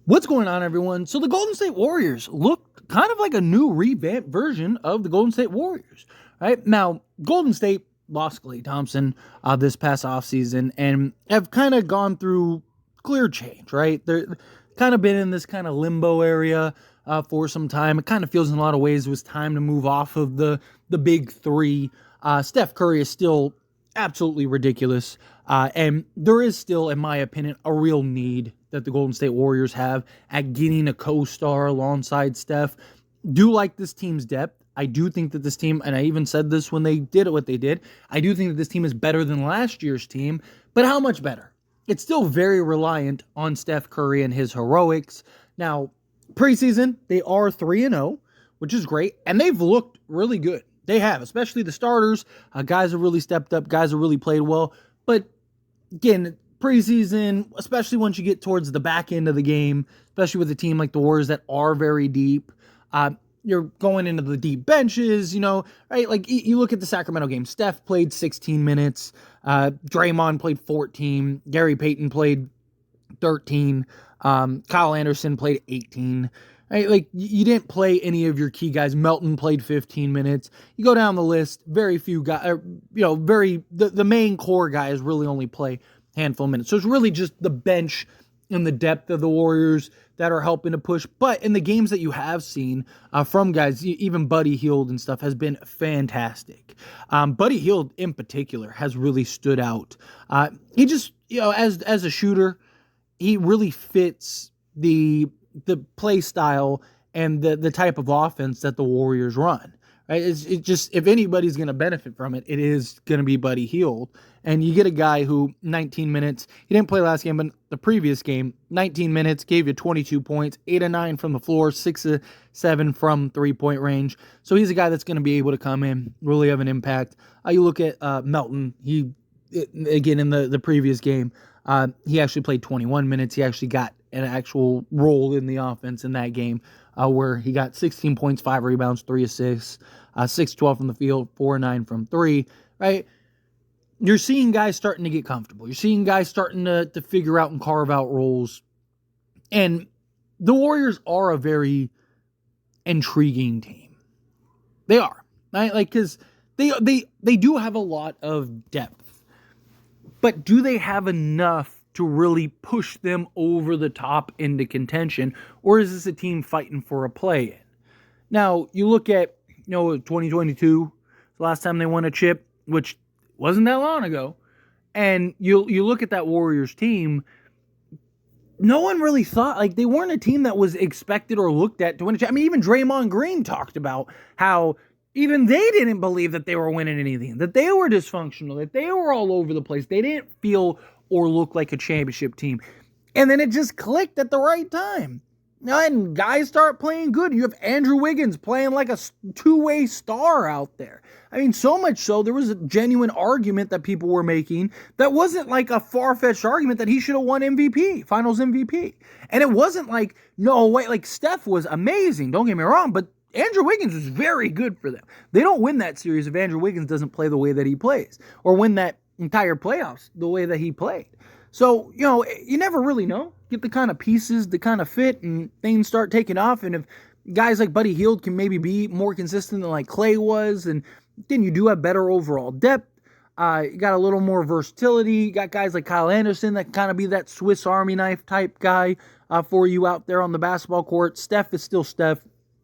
What's going on, everyone? So the Golden State Warriors look kind of like a new revamped version of the Golden State Warriors, right? Now, Golden State lost Klay Thompson this past offseason and have kind of gone through clear change, right? They're kind of been in this kind of limbo area for some time. It kind of feels in a lot of ways it was time to move off of the big three. Steph Curry is still absolutely ridiculous. And there is still, in my opinion, a real need that the Golden State Warriors have at getting a co-star alongside Steph. Do like this team's depth. I do think that this team, and I even said this when they did what they did, I do think that this team is better than last year's team, but how much better? It's still very reliant on Steph Curry and his heroics. Now, preseason, they are 3-0, which is great, and they've looked really good. They have, especially the starters. Guys have really stepped up. Guys have really played well. But again, preseason, especially once you get towards the back end of the game, especially with a team like the Warriors that are very deep, you're going into the deep benches, right? Like you look at the Sacramento game. Steph played 16 minutes. Draymond played 14. Gary Payton played 13. Kyle Anderson played 18. Right? Like you didn't play any of your key guys. Melton played 15 minutes. You go down the list, very few guys, the main core guys really only play a handful of minutes. So it's really just the bench and the depth of the Warriors that are helping to push. But in the games that you have seen from guys, even Buddy Hield and stuff has been fantastic. Buddy Hield in particular has really stood out. He just, as a shooter, he really fits the play style and the type of offense that the Warriors run. Right? It just, if anybody's going to benefit from it, it is going to be Buddy Hield. And you get a guy who 19 minutes, he didn't play last game, but the previous game, 19 minutes, gave you 22 points, 8 of 9 from the floor, 6 of 7 from three-point range. So he's a guy that's going to be able to come in, really have an impact. You look at Melton, again, in the previous game, he actually played 21 minutes. He actually got an actual role in the offense in that game where he got 16 points, 5 rebounds, 3 assists, 6-12 from the field, 4-9 from 3, right? You're seeing guys starting to get comfortable. You're seeing guys starting to figure out and carve out roles. And the Warriors are a very intriguing team. They are, right? Like, because they do have a lot of depth. But do they have enough to really push them over the top into contention? Or is this a team fighting for a play-in? Now, you look at, 2022, the last time they won a chip, which wasn't that long ago, and you look at that Warriors team, no one really thought, like, they weren't a team that was expected or looked at to win a chip. I mean, even Draymond Green talked about how even they didn't believe that they were winning anything, that they were dysfunctional, that they were all over the place. They didn't feel or look like a championship team. And then it just clicked at the right time. And guys start playing good. You have Andrew Wiggins playing like a two-way star out there. I mean, so much so, there was a genuine argument that people were making that wasn't like a far-fetched argument that he should have won MVP, Finals MVP. And it wasn't like, no way, like Steph was amazing, don't get me wrong, but Andrew Wiggins was very good for them. They don't win that series if Andrew Wiggins doesn't play the way that he plays, or win that entire playoffs the way that he played. So, you never really know. Get the kind of pieces to kind of fit and things start taking off. And if guys like Buddy Hield can maybe be more consistent than like Klay was, and then you do have better overall depth. You got a little more versatility. You got guys like Kyle Anderson that can kind of be that Swiss Army knife type guy for you out there on the basketball court. Steph is still Steph.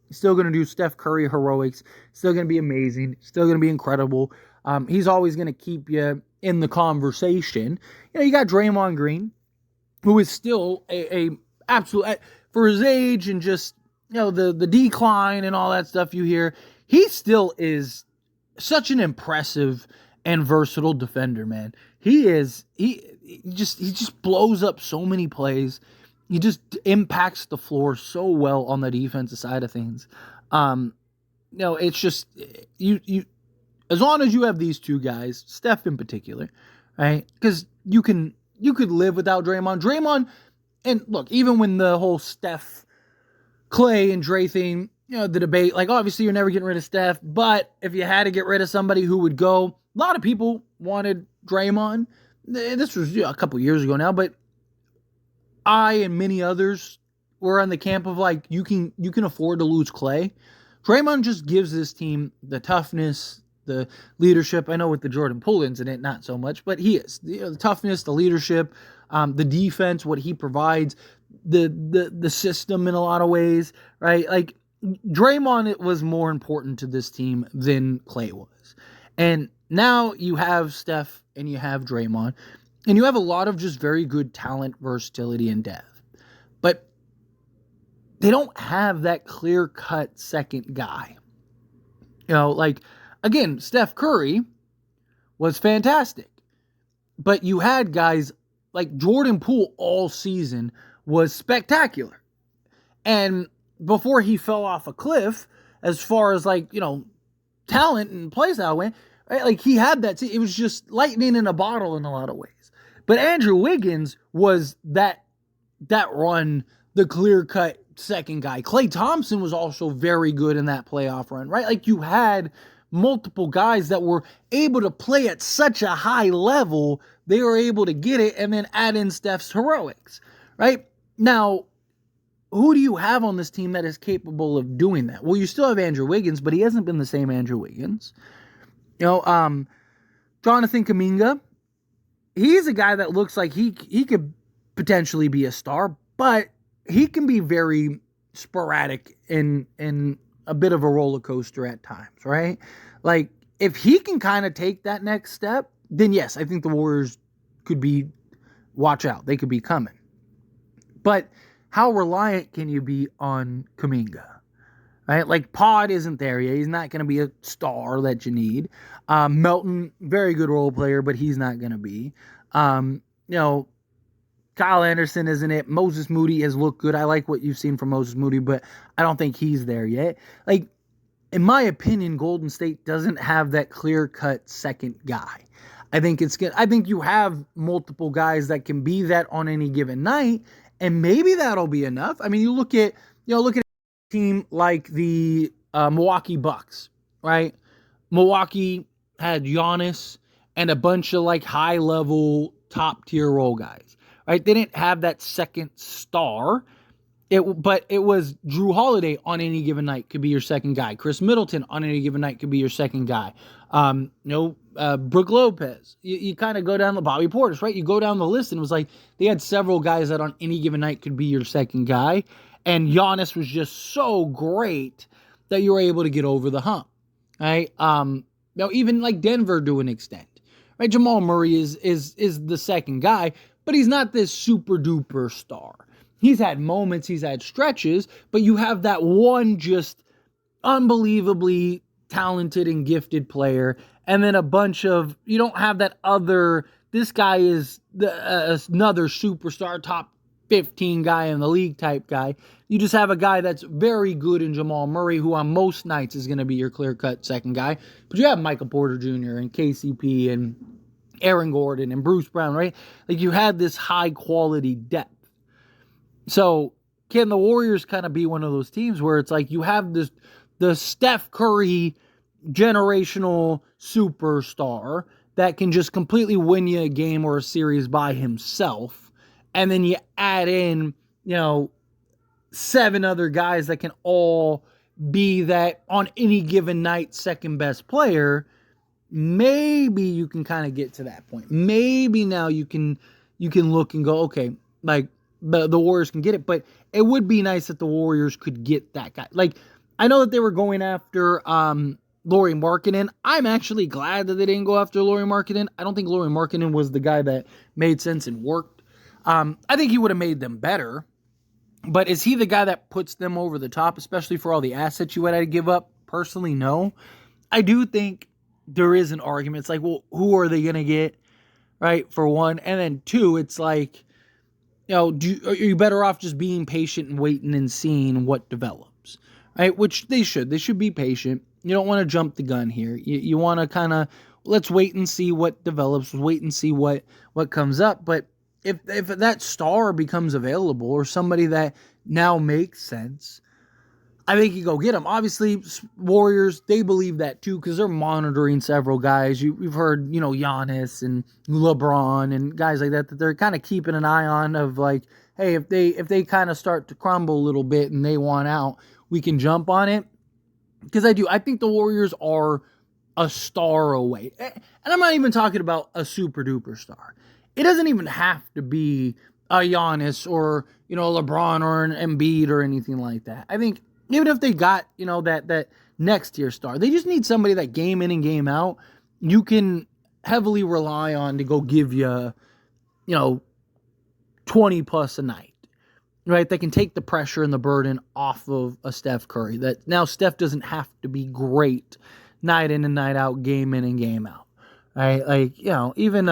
He's still going to do Steph Curry heroics. Still going to be amazing. Still going to be incredible. He's always going to keep you in the conversation. You got Draymond Green, who is still a absolute, for his age and just, the decline and all that stuff you hear, he still is such an impressive and versatile defender, man. He just blows up so many plays. He just impacts the floor so well on the defensive side of things. It's just, you as long as you have these two guys, Steph in particular, right? Because you could live without Draymond. Draymond, and look, even when the whole Steph, Klay, and Dre thing, the debate, like, obviously you're never getting rid of Steph, but if you had to get rid of somebody who would go, a lot of people wanted Draymond. This was a couple years ago now, but I and many others were on the camp of like you can afford to lose Klay. Draymond just gives this team the toughness, the leadership. I know with the Jordan Poole incident, not so much, but he is the toughness, the leadership, the defense, what he provides, the system in a lot of ways, right? Like Draymond, it was more important to this team than Klay was, and now you have Steph and you have Draymond, and you have a lot of just very good talent, versatility, and depth, but they don't have that clear-cut second guy. Like, again, Steph Curry was fantastic. But you had guys like Jordan Poole all season was spectacular. And before he fell off a cliff, as far as like, talent and plays that way, right? Like he had that. It was just lightning in a bottle in a lot of ways. But Andrew Wiggins was that run, the clear-cut second guy. Klay Thompson was also very good in that playoff run, right? Like you had multiple guys that were able to play at such a high level, they were able to get it and then add in Steph's heroics, right? Now, who do you have on this team that is capable of doing that? Well, you still have Andrew Wiggins, but he hasn't been the same Andrew Wiggins. Jonathan Kuminga, he's a guy that looks like he could potentially be a star, but he can be very sporadic and a bit of a roller coaster at times, right? Like, if he can kind of take that next step, then yes, I think the Warriors could be, watch out, they could be coming. But how reliant can you be on Kuminga, right? Like, Pod isn't there yet. He's not going to be a star that you need. Melton, very good role player, but he's not going to be. Kyle Anderson isn't it. Moses Moody has looked good. I like what you've seen from Moses Moody, but I don't think he's there yet. Like, in my opinion, Golden State doesn't have that clear-cut second guy. I think you have multiple guys that can be that on any given night, and maybe that'll be enough. I mean, you look at a team like the Milwaukee Bucks, right? Milwaukee had Giannis and a bunch of like high-level, top-tier role guys. Right, they didn't have that second star, but it was Drew Holiday on any given night could be your second guy. Chris Middleton on any given night could be your second guy. Brook Lopez. You kind of go down the Bobby Portis, right? You go down the list and it was like they had several guys that on any given night could be your second guy, and Giannis was just so great that you were able to get over the hump, right? Even like Denver to an extent, right? Jamal Murray is the second guy. But he's not this super duper star. He's had moments, he's had stretches, but you have that one just unbelievably talented and gifted player, and then a bunch of, you don't have that other, this guy is another superstar, top 15 guy in the league type guy. You just have a guy that's very good in Jamal Murray, who on most nights is going to be your clear-cut second guy. But you have Michael Porter Jr. and KCP and Aaron Gordon and Bruce Brown, right? Like you had this high quality depth. So can the Warriors kind of be one of those teams where it's like you have the Steph Curry generational superstar that can just completely win you a game or a series by himself, and then you add in, 7 other guys that can all be that on any given night second best player. Maybe you can kind of get to that point. Maybe now you can look and go, okay, like the Warriors can get it, but it would be nice if the Warriors could get that guy. Like, I know that they were going after Lauri Markkanen. I'm actually glad that they didn't go after Lauri Markkanen. I don't think Lauri Markkanen was the guy that made sense and worked. I think he would have made them better, but is he the guy that puts them over the top, especially for all the assets you would have to give up? Personally, no. I do think there is an argument. It's like, well, who are they going to get, right, for one? And then two, it's like, are you better off just being patient and waiting and seeing what develops, right? Which they should. They should be patient. You don't want to jump the gun here. You want to kind of, let's wait and see what develops, wait and see what comes up. But if that star becomes available or somebody that now makes sense, I think you go get them. Obviously, Warriors, they believe that too because they're monitoring several guys. You've heard, Giannis and LeBron and guys like that they're kind of keeping an eye on of like, hey, if they kind of start to crumble a little bit and they want out, we can jump on it. Because I think the Warriors are a star away. And I'm not even talking about a super duper star. It doesn't even have to be a Giannis or, LeBron or an Embiid or anything like that. I think even if they got, that next tier star, they just need somebody that game in and game out you can heavily rely on to go give you, 20 plus a night, right? They can take the pressure and the burden off of a Steph Curry. That now Steph doesn't have to be great night in and night out, game in and game out, right? Like, even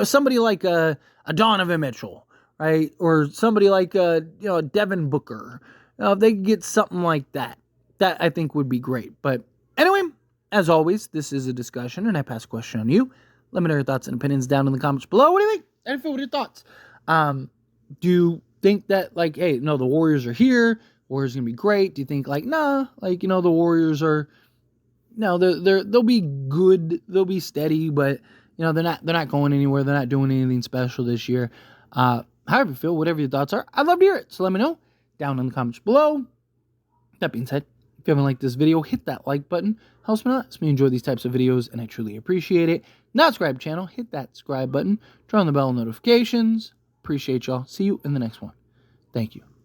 somebody like a Donovan Mitchell, right? Or somebody like Devin Booker. If they get something like that, that I think would be great. But anyway, as always, this is a discussion, and I pass a question on you. Let me know your thoughts and opinions down in the comments below. What do you think? I feel with your thoughts. Do you think that, hey, no, the Warriors are here, Warriors are gonna be great? Do you think, nah, the Warriors are, no, they'll be good, they'll be steady, but they're not going anywhere, they're not doing anything special this year. However you feel, whatever your thoughts are, I'd love to hear it. So let me know down in the comments below. That being said, if you haven't liked this video, hit that like button. Helps me out. Helps me enjoy these types of videos, and I truly appreciate it. Not subscribe to the channel, hit that subscribe button. Turn on the bell notifications. Appreciate y'all. See you in the next one. Thank you.